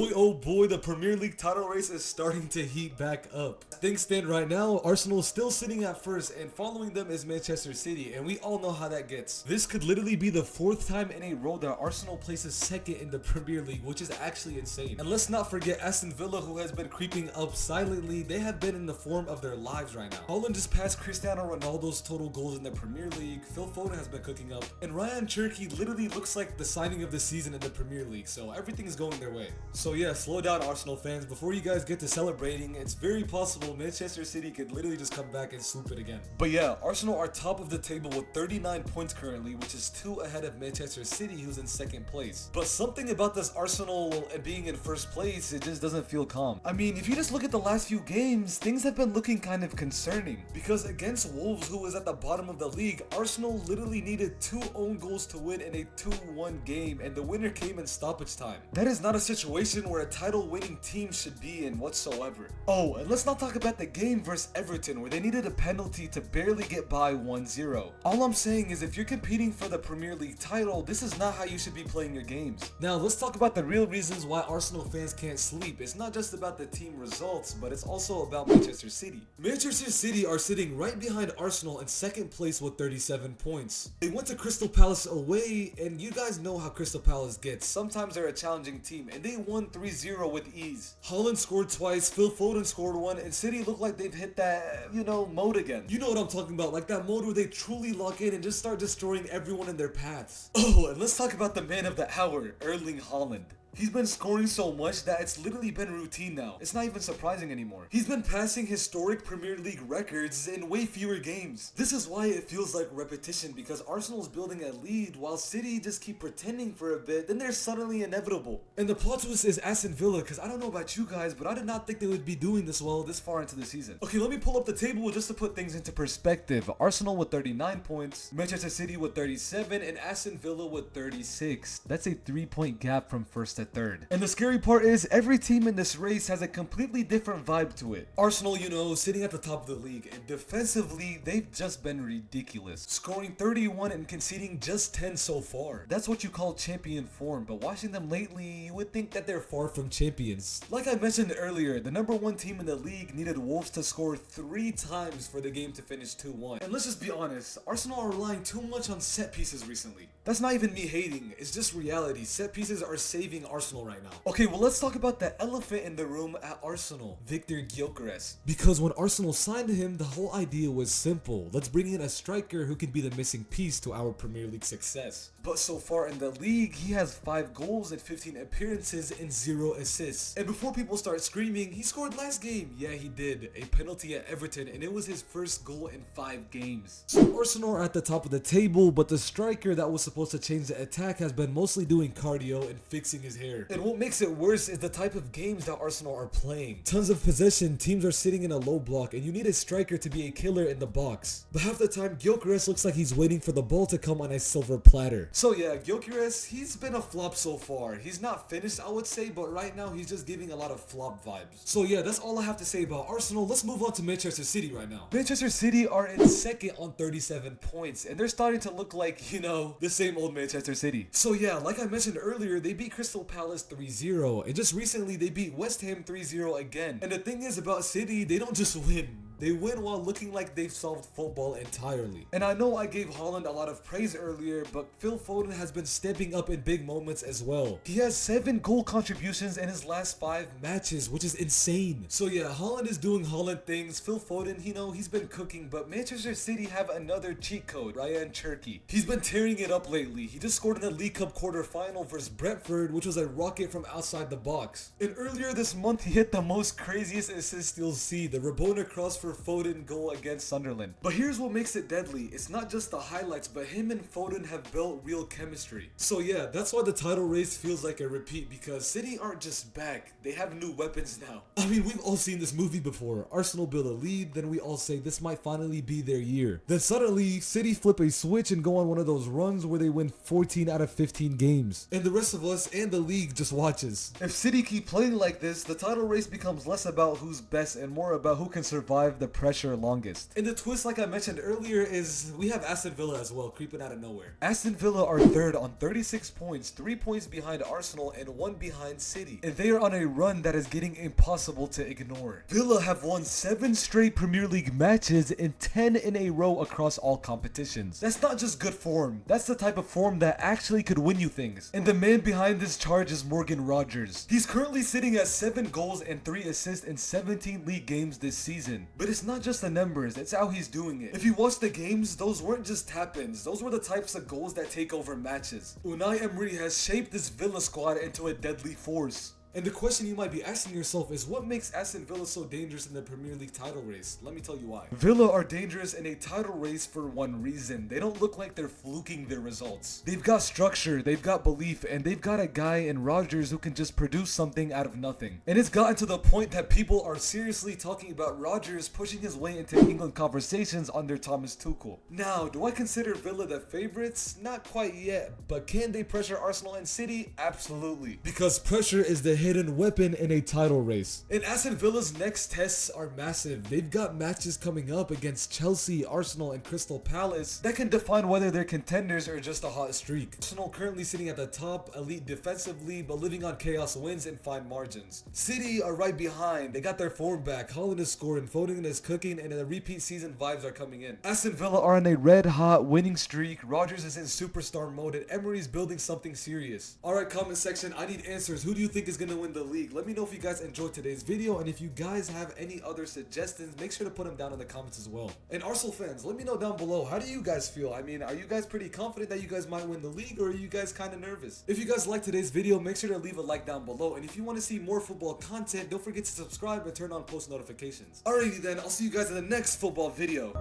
boy, oh boy, the Premier League title race is starting to heat back up. Things stand right now, Arsenal is still sitting at first, and following them is Manchester City, and we all know how that gets. This could literally be the 4th time in a row that Arsenal places second in the Premier League, which is actually insane. And let's not forget Aston Villa, who has been creeping up silently. They have been in the form of their lives right now. Haaland just passed Cristiano Ronaldo's total goals in the Premier League. Phil Foden has been cooking up, and Rayan Cherki literally looks like the signing of the season in the Premier League, so everything is going their way. So yeah, slow down, Arsenal fans. Before you guys get to celebrating, it's very possible Manchester City could literally just come back and swoop it again. But yeah, Arsenal are top of the table with 39 points currently, which is 2 ahead of Manchester City, who's in 2nd place. But something about this Arsenal and being in 1st place, it just doesn't feel calm. I mean, if you just look at the last few games, things have been looking kind of concerning. Because against Wolves, who was at the bottom of the league, Arsenal literally needed 2 own goals to win in a 2-1 game, and the winner came in stoppage time. That is not a situation where a title-winning team should be in whatsoever. Oh, and let's not talk about the game versus Everton, where they needed a penalty to barely get by 1-0. All I'm saying is, if you're competing for the Premier League title, this is not how you should be playing your games. Now, let's talk about the real reasons why Arsenal fans can't sleep. It's not just about the team results, but it's also about Manchester City. Manchester City are sitting right behind Arsenal in 2nd place with 37 points. They went to Crystal Palace away, and you guys know how Crystal Palace gets. Sometimes they're a challenging team, and they won 3-0 with ease. Haaland scored twice, Phil Foden scored 1, and City look like they've hit that, mode again. You know what I'm talking about, like that mode where they truly lock in and just start destroying everyone in their paths. Oh, and let's talk about the man of the hour, Erling Haaland. He's been scoring so much that it's literally been routine now. It's not even surprising anymore. He's been passing historic Premier League records in way fewer games. This is why it feels like repetition, because Arsenal's building a lead while City just keep pretending for a bit, then they're suddenly inevitable. And the plot twist is Aston Villa, because I don't know about you guys, but I did not think they would be doing this well this far into the season. Okay, let me pull up the table just to put things into perspective. Arsenal with 39 points, Manchester City with 37, and Aston Villa with 36. That's a 3-point gap from 1st to 3rd. And the scary part is every team in this race has a completely different vibe to it. Arsenal, sitting at the top of the league, and defensively, they've just been ridiculous. Scoring 31 and conceding just 10 so far. That's what you call champion form, but watching them lately, you would think that they're far from champions. Like I mentioned earlier, the number 1 team in the league needed Wolves to score 3 times for the game to finish 2-1. And let's just be honest, Arsenal are relying too much on set pieces recently. That's not even me hating, it's just reality. Set pieces are saving Arsenal right now. Okay, well, let's talk about the elephant in the room at Arsenal, Victor Gyokeres. Because when Arsenal signed him, the whole idea was simple. Let's bring in a striker who can be the missing piece to our Premier League success. But so far in the league, he has 5 goals and 15 appearances and 0 assists. And before people start screaming, he scored last game. Yeah, he did. A penalty at Everton, and it was his first goal in 5 games. So Arsenal are at the top of the table, but the striker that was supposed to change the attack has been mostly doing cardio and fixing his hair. And what makes it worse is the type of games that Arsenal are playing. Tons of possession, teams are sitting in a low block, and you need a striker to be a killer in the box. But half the time, Gyokeres looks like he's waiting for the ball to come on a silver platter. So yeah, Gyökeres, he's been a flop so far. He's not finished, I would say, but right now he's just giving a lot of flop vibes. So yeah, that's all I have to say about Arsenal. Let's move on to Manchester City right now. Manchester City are in 2nd on 37 points, and they're starting to look like, the same old Manchester City. So yeah, like I mentioned earlier, they beat Crystal Palace 3-0, and just recently they beat West Ham 3-0 again. And the thing is about City, they don't just win. They win while looking like they've solved football entirely. And I know I gave Haaland a lot of praise earlier, but Phil Foden has been stepping up in big moments as well. He has 7 goal contributions in his last 5 matches, which is insane. So yeah, Haaland is doing Haaland things. Phil Foden, he's been cooking, but Manchester City have another cheat code, Rayan Cherki. He's been tearing it up lately. He just scored in the League Cup quarterfinal versus Brentford, which was a rocket from outside the box. And earlier this month, he hit the most craziest assist you'll see, the Rabona cross for Foden goal against Sunderland. But here's what makes it deadly. It's not just the highlights, but him and Foden have built real chemistry. So yeah, that's why the title race feels like a repeat, because City aren't just back, they have new weapons now. I mean, we've all seen this movie before. Arsenal build a lead, then we all say this might finally be their year. Then suddenly, City flip a switch and go on one of those runs where they win 14 out of 15 games. And the rest of us and the league just watches. If City keep playing like this, the title race becomes less about who's best and more about who can survive the pressure longest. And the twist, like I mentioned earlier, is we have Aston Villa as well, creeping out of nowhere. Aston Villa are third on 36 points, 3 points behind Arsenal and 1 behind City. And they are on a run that is getting impossible to ignore. Villa have won 7 straight Premier League matches and 10 in a row across all competitions. That's not just good form, that's the type of form that actually could win you things. And the man behind this charge is Morgan Rogers. He's currently sitting at 7 goals and 3 assists in 17 league games this season. But it's not just the numbers, it's how he's doing it. If you watch the games, those weren't just tap-ins, those were the types of goals that take over matches. Unai Emery has shaped this Villa squad into a deadly force. And the question you might be asking yourself is, what makes Aston Villa so dangerous in the Premier League title race? Let me tell you why. Villa are dangerous in a title race for one reason. They don't look like they're fluking their results. They've got structure, they've got belief, and they've got a guy in Rodgers who can just produce something out of nothing. And it's gotten to the point that people are seriously talking about Rodgers pushing his way into England conversations under Thomas Tuchel. Now, do I consider Villa the favorites? Not quite yet, but can they pressure Arsenal and City? Absolutely. Because pressure is the hidden weapon in a title race. And Aston Villa's next tests are massive. They've got matches coming up against Chelsea, Arsenal, and Crystal Palace that can define whether they're contenders or just a hot streak. Arsenal currently sitting at the top, elite defensively, but living on chaos wins and fine margins. City are right behind. They got their form back. Haaland is scoring, Foden is cooking, and the repeat season vibes are coming in. Aston Villa are on a red hot winning streak. Rodgers is in superstar mode, and Emery's building something serious. Alright, comment section, I need answers. Who do you think is going to win the league? Let me know if you guys enjoyed today's video, and if you guys have any other suggestions, make sure to put them down in the comments as well. And Arsenal fans, let me know down below, how do you guys feel? I mean, are you guys pretty confident that you guys might win the league, or are you guys kind of nervous? If you guys liked today's video, make sure to leave a like down below, and if you want to see more football content, don't forget to subscribe and turn on post notifications. Alrighty then, I'll see you guys in the next football video.